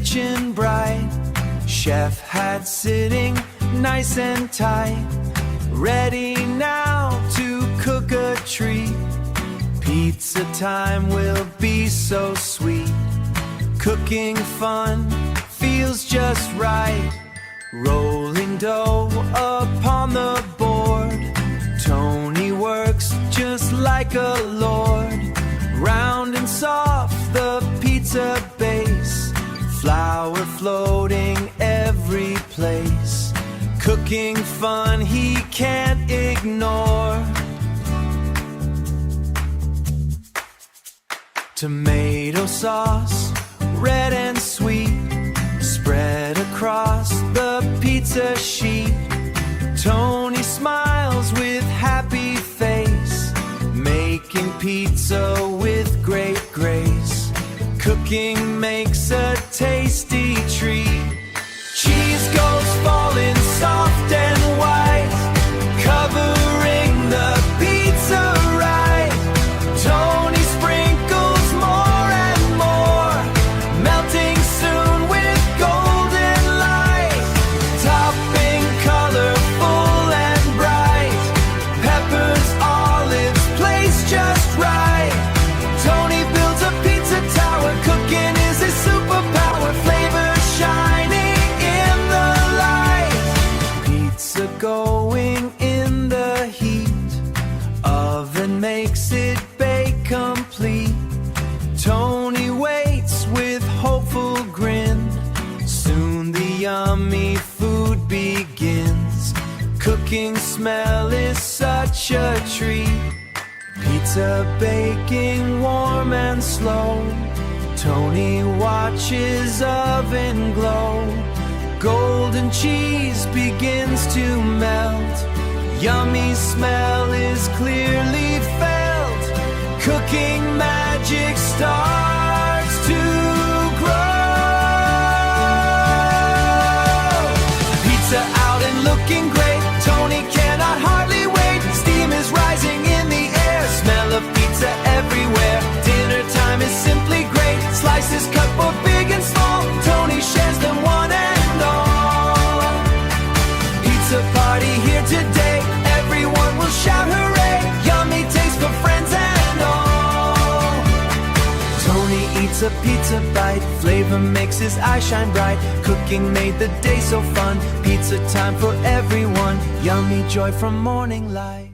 kitchen bright, chef hat sitting nice and tight, ready now to cook a treat. Pizza time will be so sweet. Cooking fun feels just right. Rolling dough upon the board, Tony works just like a lord. Round and soft the pizza base, flour floating every place. Cooking fun he can't ignore. Tomato sauce, red and sweet, spread across the pizza sheet. Tony smiles with happy face, making pizza with great grace. Cooking makes a tasty treat. Cheese goes falling soft and white, covering the pizza right. Tony sprinkles more and more, melting soon with golden light. Topping colorful and bright, peppers, olives placed just right. Tony builds a pizza tower, cooking is his superpower. Flavor shining in the light, pizza going in the heat. Oven makes it bake complete. Tony waits with hopeful grin. Soon the yummy food begins. Cooking smell is such a treat. Pizza baking warm and slow, Tony watches oven glow. Golden cheese begins to melt, yummy smell is clearly felt. Cooking magic starts to grow. Pizza out and looking great, Tony cannot hardly wait. Steam is rising in the air, smell of pizza everywhere. Dinner time is simply great, slices cut both big and small. Tony shares them one and all. Pizza party here today, everyone will shout hooray. Yummy taste for friends and all. Tony eats a pizza bite, flavor makes his eyes shine bright. Cooking made the day so fun, pizza time for everyone. Yummy joy from morning light.